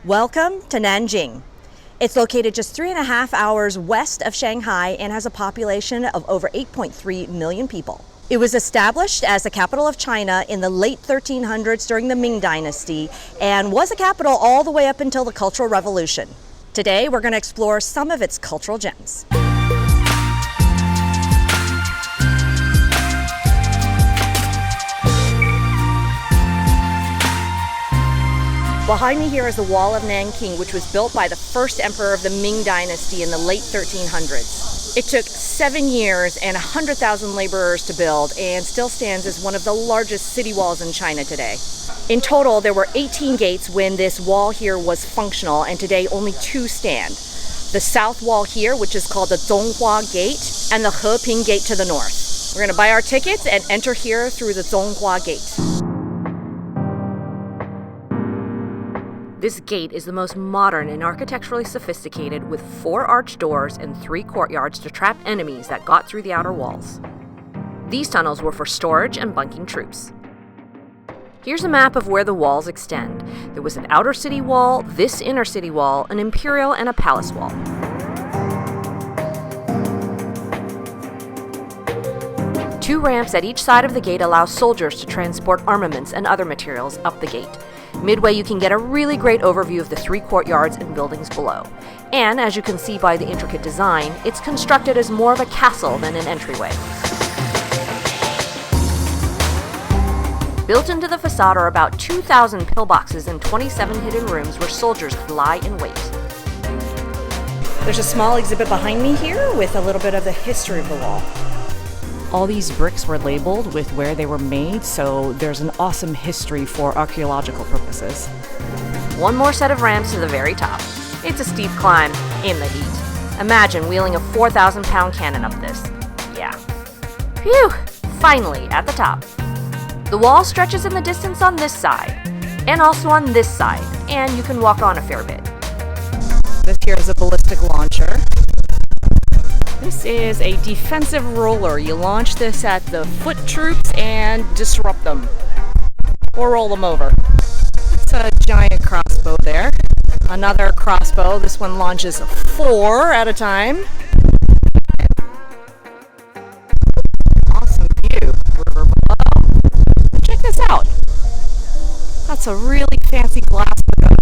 Welcome to Nanjing. It's located just 3.5 hours west of Shanghai and has a population of over 8.3 million people. It was established as the capital of China in the late 1300s during the Ming dynasty and was a capital all the way up until the Cultural Revolution. Today, we're going to explore some of its cultural gems. Behind me here is the Wall of Nanqing, which was built by the first emperor of the Ming dynasty in the late 1300s. It took 7 years and 100,000 laborers to build and still stands as one of the largest city walls in China today. In total, there were 18 gates when this wall here was functional, and today only 2 stand. The south wall here, which is called the Zonghua Gate, and the Heping Gate to the north. We're going to buy our tickets and enter here through the Zonghua Gate. This gate is the most modern and architecturally sophisticated, with 4 arched doors and 3 courtyards to trap enemies that got through the outer walls. These tunnels were for storage and bunking troops. Here's a map of where the walls extend. There was an outer city wall, this inner city wall, an imperial and a palace wall. Two ramps at each side of the gate allow soldiers to transport armaments and other materials up the gate. Midway, you can get a really great overview of the 3 courtyards and buildings below. And as you can see by the intricate design, it's constructed as more of a castle than an entryway. Built into the facade are about 2,000 pillboxes and 27 hidden rooms where soldiers could lie in wait. There's a small exhibit behind me here with a little bit of the history of the wall. All these bricks were labeled with where they were made, so there's an awesome history for archaeological purposes. One more set of ramps to the very top. It's a steep climb in the heat. Imagine wheeling a 4,000-pound cannon up this. Yeah. Phew! Finally, at the top. The wall stretches in the distance on this side, and also on this side, and you can walk on a fair bit. This here is a ballistic launcher. This is a defensive roller. You launch this at the foot troops and disrupt them, or roll them over. It's a giant crossbow there. Another crossbow. This one launches 4 at a time. Awesome view. River below. Check this out. That's a really fancy glass pagoda.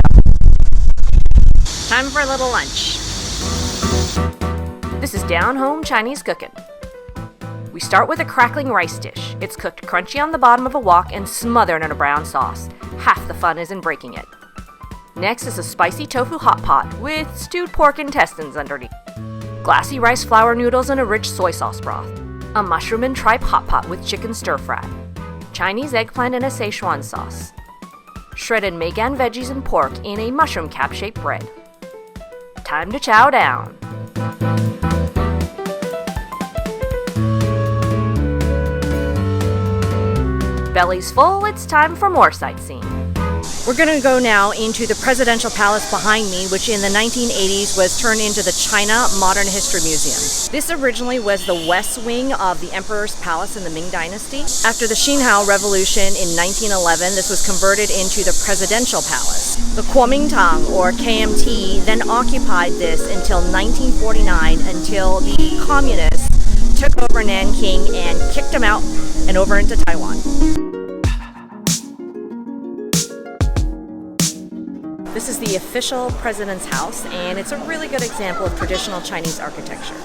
Time for a little lunch. This is down-home Chinese cooking. We start with a crackling rice dish. It's cooked crunchy on the bottom of a wok and smothered in a brown sauce. Half the fun is in breaking it. Next is a spicy tofu hot pot with stewed pork intestines underneath. Glassy rice flour noodles and a rich soy sauce broth. A mushroom and tripe hot pot with chicken stir-fry. Chinese eggplant in a Szechuan sauce. Shredded meigan veggies and pork in a mushroom cap-shaped bread. Time to chow down. Belly's full, it's time for more sightseeing. We're going to go now into the presidential palace behind me, which in the 1980s was turned into the China Modern History Museum. This originally was the west wing of the emperor's palace in the Ming dynasty. After the Qinhuai revolution in 1911, this was converted into the presidential palace. The Kuomintang, or KMT, then occupied this until 1949, until the communists took over Nanking and kicked them out and over into Taiwan. This is the official president's house, and it's a really good example of traditional Chinese architecture.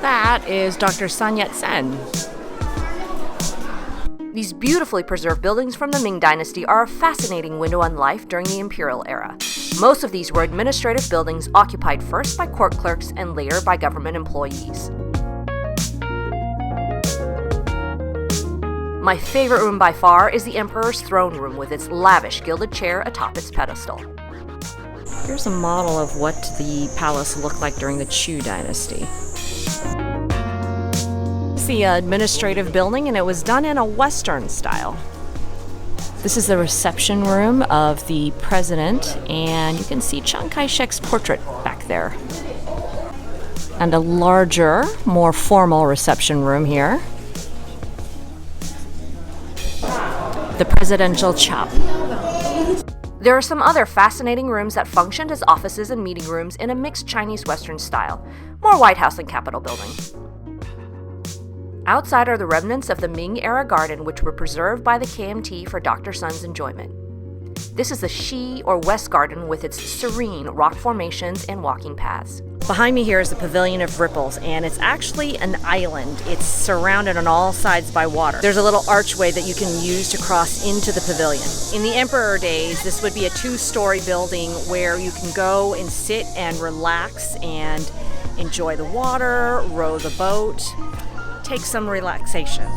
That is Dr. Sun Yat-sen. These beautifully preserved buildings from the Ming dynasty are a fascinating window on life during the imperial era. Most of these were administrative buildings occupied first by court clerks and later by government employees. My favorite room by far is the Emperor's throne room with its lavish gilded chair atop its pedestal. Here's a model of what the palace looked like during the Chu dynasty. It's the administrative building, and it was done in a Western style. This is the reception room of the president, and you can see Chiang Kai-shek's portrait back there. And a larger, more formal reception room here. The presidential chop. There are some other fascinating rooms that functioned as offices and meeting rooms in a mixed Chinese-Western style, more White House than Capitol building. Outside are the remnants of the Ming-era garden which were preserved by the KMT for Dr. Sun's enjoyment. This is the Shi or West Garden with its serene rock formations and walking paths. Behind me here is the Pavilion of Ripples, and it's actually an island. It's surrounded on all sides by water. There's a little archway that you can use to cross into the pavilion. In the Emperor days, this would be a 2-story building where you can go and sit and relax and enjoy the water, row the boat, take some relaxation.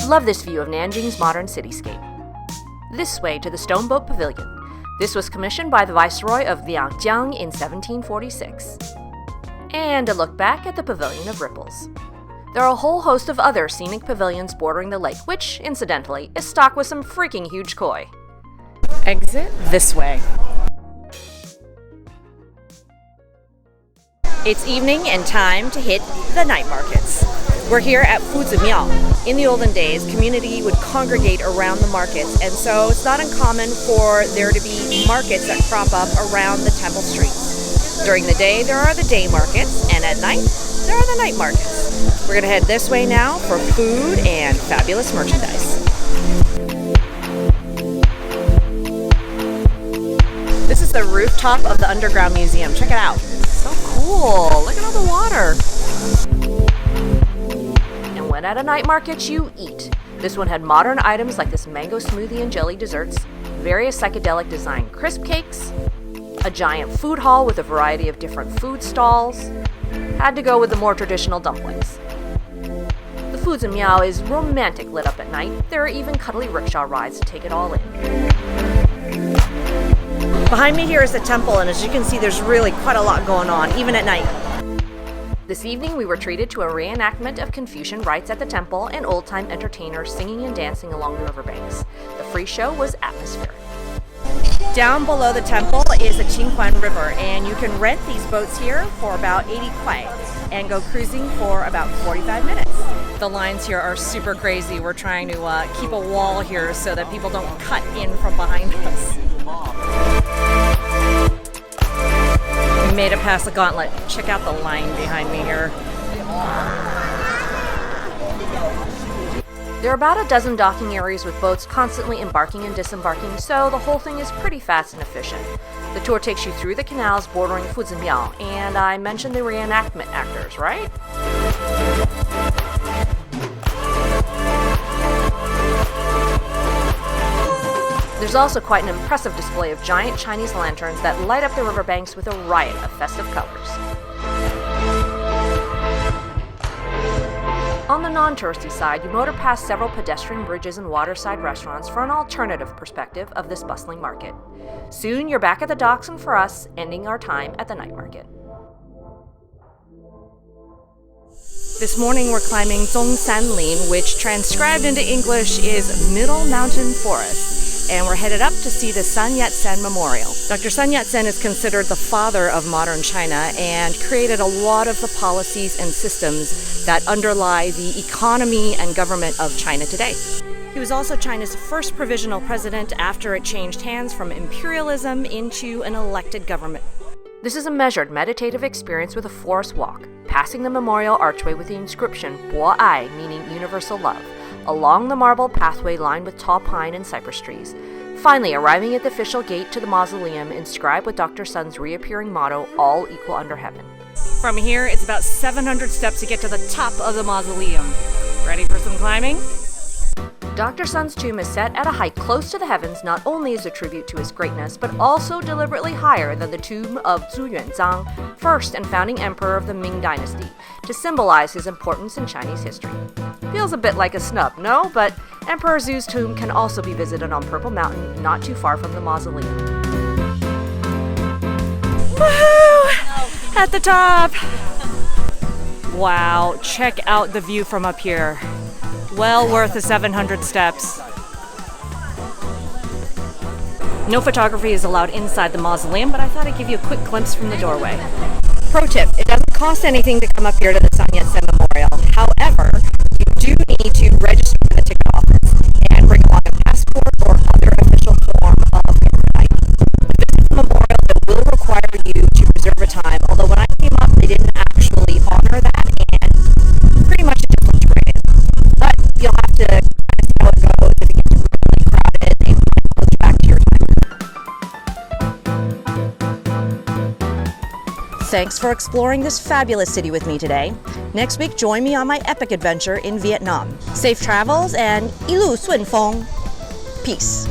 Love this view of Nanjing's modern cityscape. This way to the Stoneboat Pavilion. This was commissioned by the Viceroy of Liangjiang in 1746. And a look back at the Pavilion of Ripples. There are a whole host of other scenic pavilions bordering the lake, which, incidentally, is stocked with some freaking huge koi. Exit this way. It's evening and time to hit the night markets. We're here at Fuzimiao. In the olden days, community would congregate around the markets, and so it's not uncommon for there to be markets that crop up around the temple streets. During the day, there are the day markets, and at night, there are the night markets. We're gonna head this way now for food and fabulous merchandise. This is the rooftop of the underground museum. Check it out. So cool. Look at all the water. When at a night market, you eat. This one had modern items like this mango smoothie and jelly desserts, various psychedelic design crisp cakes, a giant food hall with a variety of different food stalls. Had to go with the more traditional dumplings. The Fuzimiao is romantic lit up at night. There are even cuddly rickshaw rides to take it all in. Behind me here is the temple, and as you can see, there's really quite a lot going on, even at night. This evening, we were treated to a reenactment of Confucian rites at the temple and old-time entertainers singing and dancing along the riverbanks. The free show was atmospheric. Down below the temple is the Qinhuai River, and you can rent these boats here for about 80 kuai and go cruising for about 45 minutes. The lines here are super crazy. We're trying to keep a wall here so that people don't cut in from behind us. We made it past the gauntlet. Check out the line behind me here. There are about a dozen docking areas with boats constantly embarking and disembarking, so the whole thing is pretty fast and efficient. The tour takes you through the canals bordering Fuzimiao, and I mentioned the reenactment actors, right? There's also quite an impressive display of giant Chinese lanterns that light up the riverbanks with a riot of festive colors. On the non-touristy side, you motor past several pedestrian bridges and waterside restaurants for an alternative perspective of this bustling market. Soon you're back at the docks and for us, ending our time at the night market. This morning we're climbing Zhongshanlin, which transcribed into English is Middle Mountain Forest, and we're headed up to see the Yat Sen Memorial. Dr. Yat Sen is considered the father of modern China and created a lot of the policies and systems that underlie the economy and government of China today. He was also China's first provisional president after it changed hands from imperialism into an elected government. This is a measured meditative experience with a forest walk, passing the memorial archway with the inscription Bo Ai, meaning universal love, along the marble pathway lined with tall pine and cypress trees. Finally, arriving at the official gate to the mausoleum inscribed with Dr. Sun's reappearing motto, all equal under heaven. From here, it's about 700 steps to get to the top of the mausoleum. Ready for some climbing? Dr. Sun's tomb is set at a height close to the heavens not only as a tribute to his greatness, but also deliberately higher than the tomb of Zhu Yuanzang, first and founding emperor of the Ming dynasty, to symbolize his importance in Chinese history. Feels a bit like a snub, no? But Emperor Zhu's tomb can also be visited on Purple Mountain, not too far from the mausoleum. Woohoo! At the top! Wow, check out the view from up here. Well worth the 700 steps. No photography is allowed inside the mausoleum, but I thought I'd give you a quick glimpse from the doorway. Pro tip, it doesn't cost anything to come up here to the Yat Sen Memorial. However, However, you do need to register for the ticket office and bring along a passport or other official form of government ID. This is a memorial that will require you to reserve a time, although when I came up, they didn't actually honor that, and pretty much it just looked great. But you'll have to kind of see how it goes. If it gets really crowded, they might close you back to your time. Thanks for exploring this fabulous city with me today. Next week, join me on my epic adventure in Vietnam. Safe travels and 一路顺风. Peace.